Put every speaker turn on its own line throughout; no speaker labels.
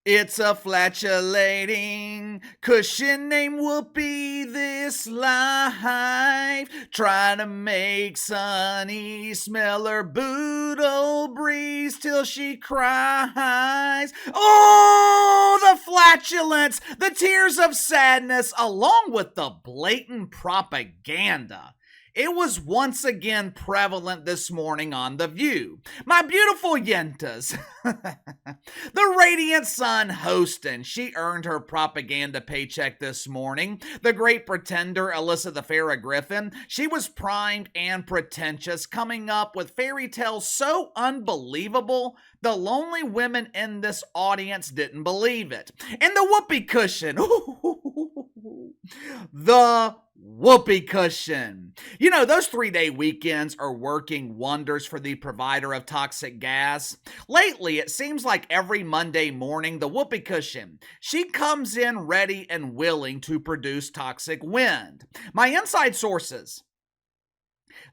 It's a flatulating cushion named Whoopi this life, trying to make Sunny smell her boodle breeze till she cries. Oh, the flatulence, the tears of sadness, along with the blatant propaganda. It was once again prevalent this morning on The View. My beautiful yentas. The Radiant Sun hosting. She earned her propaganda paycheck this morning. The great pretender, Alyssa Farah Griffin. She was primed and pretentious, coming up with fairy tales so unbelievable, the lonely women in this audience didn't believe it. And the whoopee cushion. The whoopee cushion. You know, those 3-day weekends are working wonders for the provider of toxic gas. Lately, it seems like every Monday morning, the whoopee cushion, she comes in ready and willing to produce toxic wind. My inside sources,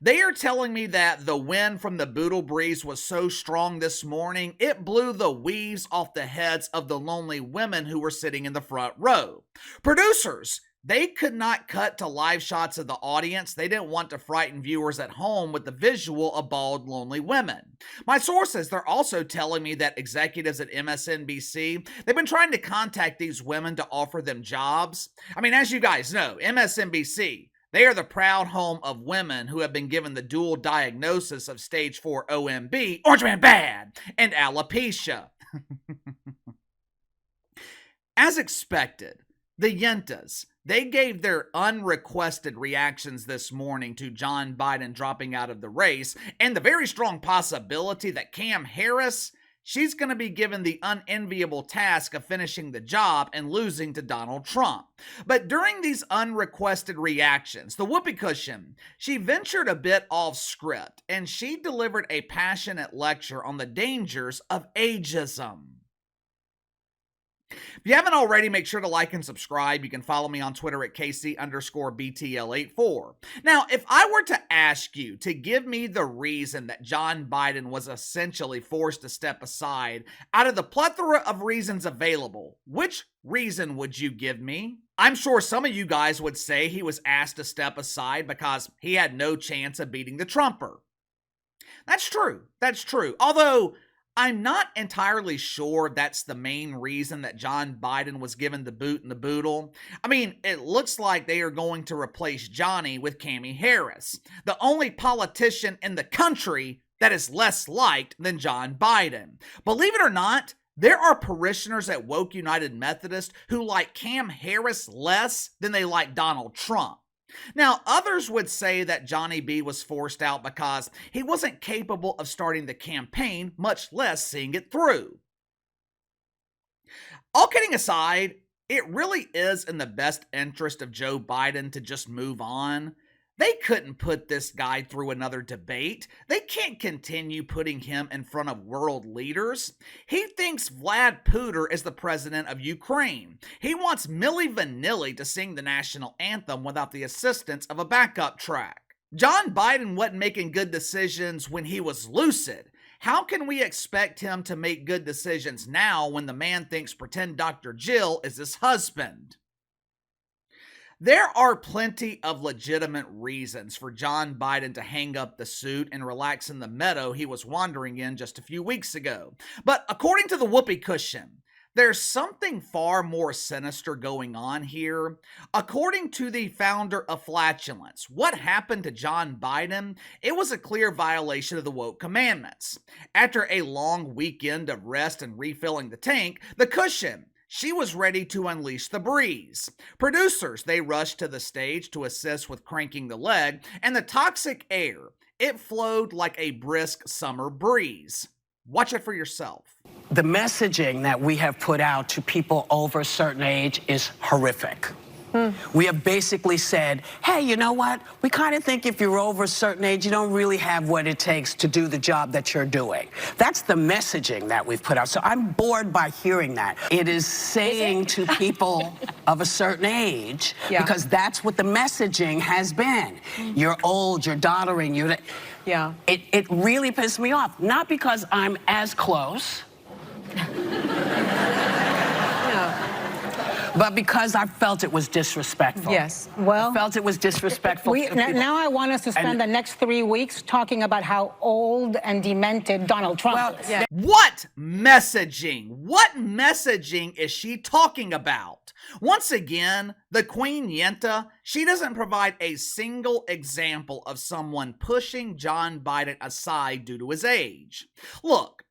they are telling me that the wind from the boodle breeze was so strong this morning, it blew the weaves off the heads of the lonely women who were sitting in the front row. Producers, they could not cut to live shots of the audience. They didn't want to frighten viewers at home with the visual of bald, lonely women. My sources, they're also telling me that executives at MSNBC, they've been trying to contact these women to offer them jobs. I mean, as you guys know, MSNBC, they are the proud home of women who have been given the dual diagnosis of stage 4 OMB, Orange Man Bad, and alopecia. As expected, the yentas, they gave their unrequested reactions this morning to John Biden dropping out of the race and the very strong possibility that Kamala Harris, she's going to be given the unenviable task of finishing the job and losing to Donald Trump. But during these unrequested reactions, the whoopee cushion, she ventured a bit off script and she delivered a passionate lecture on the dangers of ageism. If you haven't already, make sure to like and subscribe. You can follow me on Twitter at KC_BTL84. Now, if I were to ask you to give me the reason that John Biden was essentially forced to step aside out of the plethora of reasons available, which reason would you give me? I'm sure some of you guys would say he was asked to step aside because he had no chance of beating the Trumper. That's true. That's true. Although I'm not entirely sure that's the main reason that John Biden was given the boot and the boodle. I mean, it looks like they are going to replace Johnny with Kamala Harris, the only politician in the country that is less liked than John Biden. Believe it or not, there are parishioners at Woke United Methodist who like Kamala Harris less than they like Donald Trump. Now, others would say that Johnny B was forced out because he wasn't capable of starting the campaign, much less seeing it through. All kidding aside, it really is in the best interest of Joe Biden to just move on. They couldn't put this guy through another debate. They can't continue putting him in front of world leaders. He thinks Vlad Putin is the president of Ukraine. He wants Milli Vanilli to sing the national anthem without the assistance of a backup track. John Biden wasn't making good decisions when he was lucid. How can we expect him to make good decisions now when the man thinks pretend Dr. Jill is his husband? There are plenty of legitimate reasons for John Biden to hang up the suit and relax in the meadow he was wandering in just a few weeks ago. But according to the whoopee cushion, there's something far more sinister going on here. According to the founder of flatulence, what happened to John Biden? It was a clear violation of the woke commandments. After a long weekend of rest and refilling the tank, the cushion, she was ready to unleash the breeze. Producers, they rushed to the stage to assist with cranking the leg, and the toxic air, it flowed like a brisk summer breeze. Watch it for yourself.
The messaging that we have put out to people over a certain age is horrific. We have basically said, hey, you know what? We kind of think if you're over a certain age, you don't really have what it takes to do the job that you're doing. That's the messaging that we've put out. So I'm bored by hearing that. It is saying to people of a certain age, because that's what the messaging has been. You're old, you're doddering, you're... Yeah. It really pissed me off. Not because I'm as close But because I felt it was disrespectful.
Yes. Well,
I felt it was disrespectful.
Now I want us to spend the next 3 weeks talking about how old and demented Donald Trump is.
Yeah. What messaging? What messaging is she talking about? Once again, the Queen Yenta, she doesn't provide a single example of someone pushing John Biden aside due to his age. Look.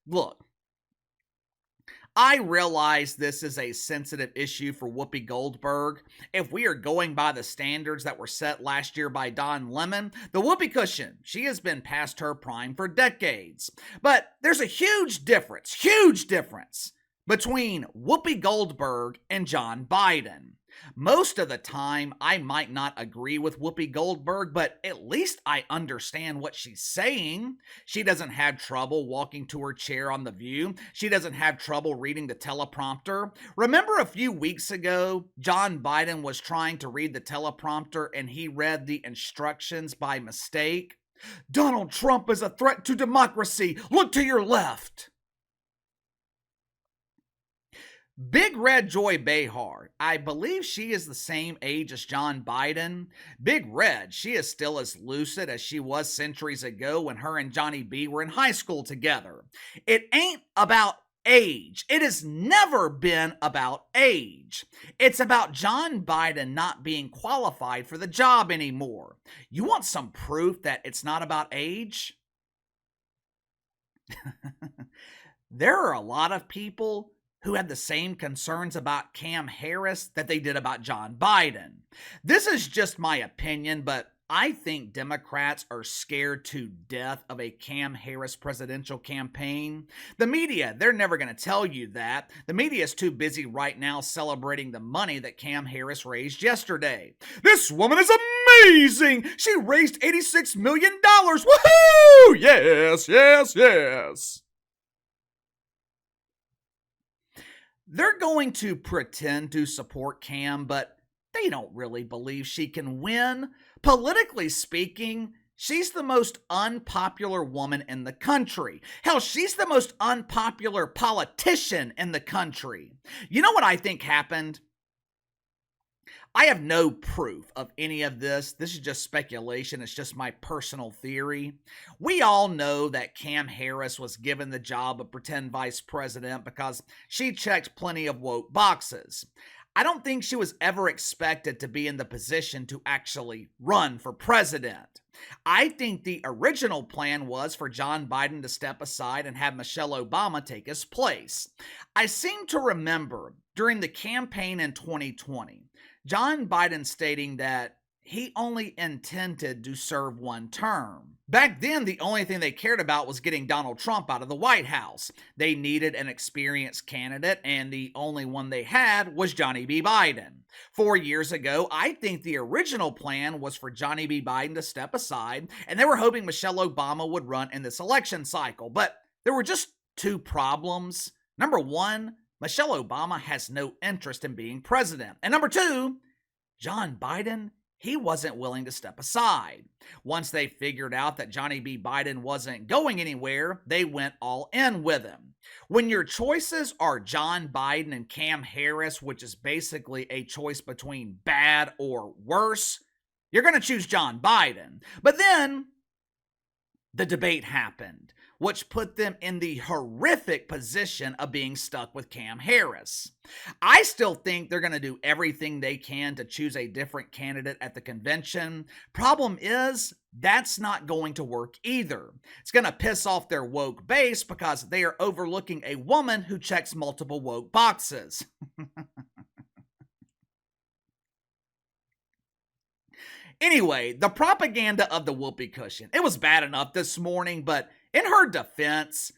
I realize this is a sensitive issue for Whoopi Goldberg. If we are going by the standards that were set last year by Don Lemon, the Whoopi cushion, she has been past her prime for decades. But there's a huge difference between Whoopi Goldberg and John Biden. Most of the time, I might not agree with Whoopi Goldberg, but at least I understand what she's saying. She doesn't have trouble walking to her chair on The View. She doesn't have trouble reading the teleprompter. Remember a few weeks ago, John Biden was trying to read the teleprompter and he read the instructions by mistake? Donald Trump is a threat to democracy. Look to your left. Big Red Joy Behar, I believe she is the same age as John Biden. Big Red, she is still as lucid as she was centuries ago when her and Johnny B were in high school together. It ain't about age. It has never been about age. It's about John Biden not being qualified for the job anymore. You want some proof that it's not about age? There are a lot of people who had the same concerns about Cam Harris that they did about John Biden. This is just my opinion, but I think Democrats are scared to death of a Cam Harris presidential campaign. The media, they're never going to tell you that. The media is too busy right now celebrating the money that Cam Harris raised yesterday. This woman is amazing! She raised $86 million! Woohoo! Yes, yes, yes! They're going to pretend to support Cam, but they don't really believe she can win. Politically speaking, she's the most unpopular woman in the country. Hell, she's the most unpopular politician in the country. You know what I think happened? I have no proof of any of this. This is just speculation. It's just my personal theory. We all know that Cam Harris was given the job of pretend vice president because she checked plenty of woke boxes. I don't think she was ever expected to be in the position to actually run for president. I think the original plan was for John Biden to step aside and have Michelle Obama take his place. I seem to remember during the campaign in 2020, John Biden stating that he only intended to serve one term. Back then, the only thing they cared about was getting Donald Trump out of the White House. They needed an experienced candidate, and the only one they had was Johnny B. Biden. 4 years ago, I think the original plan was for Johnny B. Biden to step aside, and they were hoping Michelle Obama would run in this election cycle. But there were just two problems. Number one, Michelle Obama has no interest in being president. And number two, John Biden, he wasn't willing to step aside. Once they figured out that Johnny B. Biden wasn't going anywhere, they went all in with him. When your choices are John Biden and Cam Harris, which is basically a choice between bad or worse, you're going to choose John Biden. But then the debate happened, which put them in the horrific position of being stuck with Cam Harris. I still think they're going to do everything they can to choose a different candidate at the convention. Problem is, that's not going to work either. It's going to piss off their woke base because they are overlooking a woman who checks multiple woke boxes. Anyway, the propaganda of the whoopee cushion. It was bad enough this morning, but in her defense,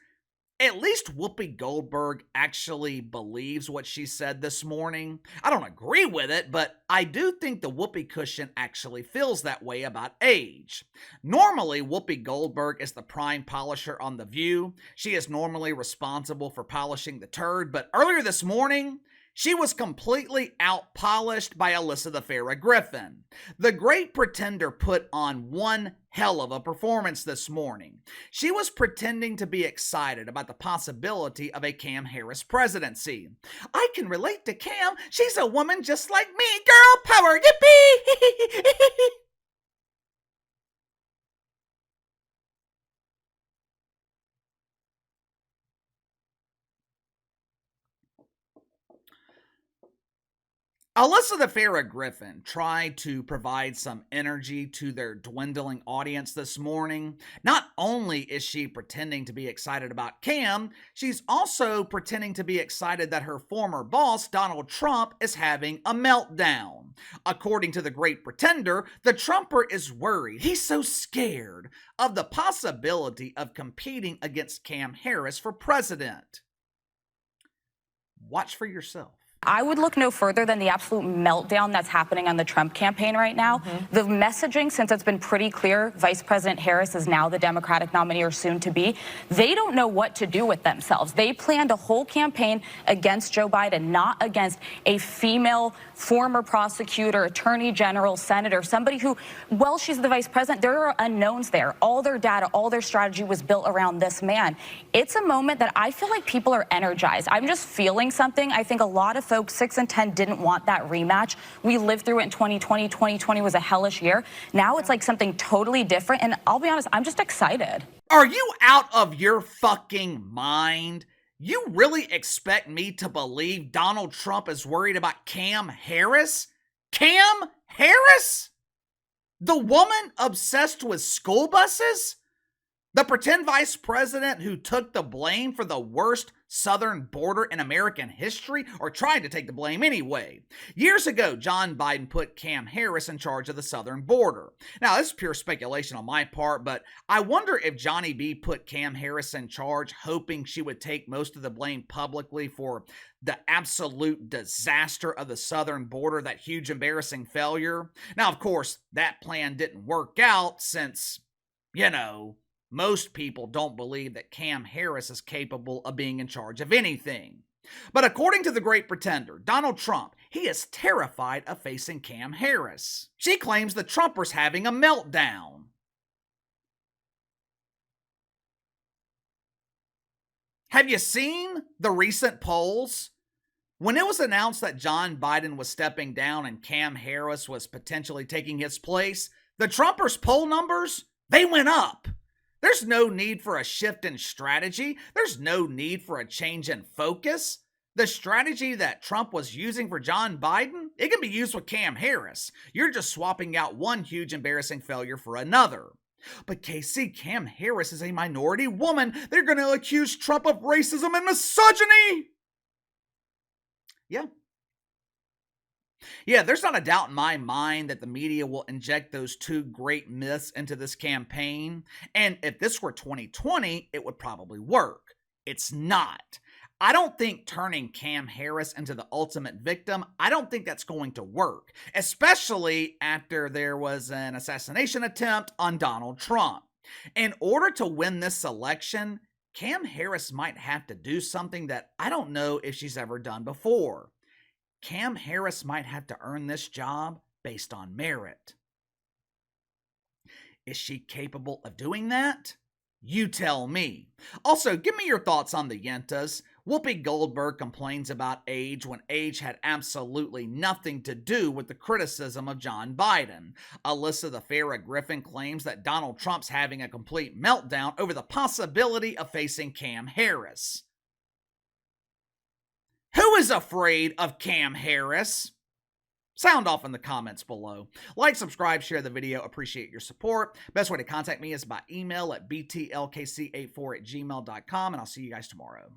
at least Whoopi Goldberg actually believes what she said this morning. I don't agree with it, but I do think the whoopee cushion actually feels that way about age. Normally, Whoopi Goldberg is the prime polisher on The View. She is normally responsible for polishing the turd, but earlier this morning, She was completely out-polished by Alyssa Farah Griffin. The Great Pretender put on one hell of a performance this morning. She was pretending to be excited about the possibility of a Cam Harris presidency. I can relate to Cam. She's a woman just like me. Girl power, yippee! Alyssa Farah Griffin tried to provide some energy to their dwindling audience this morning. Not only is she pretending to be excited about Cam, she's also pretending to be excited that her former boss, Donald Trump, is having a meltdown. According to the Great Pretender, the Trumper is worried. He's so scared of the possibility of competing against Cam Harris for president. Watch for yourself.
I would look no further than the absolute meltdown that's happening on the Trump campaign right now. The messaging, since it's been pretty clear, Vice President Harris is now the Democratic nominee or soon to be, they don't know what to do with themselves. They planned a whole campaign against Joe Biden, not against a female former prosecutor, attorney general, senator, somebody who, well, she's the vice president, there are unknowns there. All their data, all their strategy was built around this man. It's a moment that I feel like people are energized. I'm just feeling something. I think a lot of folks, 6 and 10, didn't want that rematch. We lived through it in 2020. 2020 was a hellish year. Now it's like something totally different. And I'll be honest, I'm just excited.
Are you out of your fucking mind? You really expect me to believe Donald Trump is worried about Cam Harris? Cam Harris? The woman obsessed with school buses? The pretend vice president who took the blame for the worst southern border in American history, or tried to take the blame anyway. Years ago, John Biden put Cam Harris in charge of the southern border. Now, this is pure speculation on my part, but I wonder if Johnny B put Cam Harris in charge hoping she would take most of the blame publicly for the absolute disaster of the southern border, that huge embarrassing failure. Now, of course, that plan didn't work out since, most people don't believe that Cam Harris is capable of being in charge of anything. But according to the Great Pretender, Donald Trump, he is terrified of facing Cam Harris. She claims the Trumper's having a meltdown. Have you seen the recent polls? When it was announced that John Biden was stepping down and Cam Harris was potentially taking his place, the Trumper's poll numbers, they went up. There's no need for a shift in strategy. There's no need for a change in focus. The strategy that Trump was using for John Biden, it can be used with Cam Harris. You're just swapping out one huge embarrassing failure for another. But KC, Cam Harris is a minority woman. They're going to accuse Trump of racism and misogyny. Yeah, there's not a doubt in my mind that the media will inject those two great myths into this campaign. And if this were 2020, it would probably work. It's not. I don't think turning Cam Harris into the ultimate victim, I don't think that's going to work, especially after there was an assassination attempt on Donald Trump. In order to win this election, Cam Harris might have to do something that I don't know if she's ever done before. Cam Harris might have to earn this job based on merit. Is she capable of doing that? You tell me. Also, give me your thoughts on the Yentas. Whoopi Goldberg complains about age when age had absolutely nothing to do with the criticism of John Biden. Alyssa Farah Griffin claims that Donald Trump's having a complete meltdown over the possibility of facing Cam Harris. Who is afraid of Cam Harris? Sound off in the comments below. Like, subscribe, share the video. Appreciate your support. Best way to contact me is by email at btlkc84@gmail.com, and I'll see you guys tomorrow.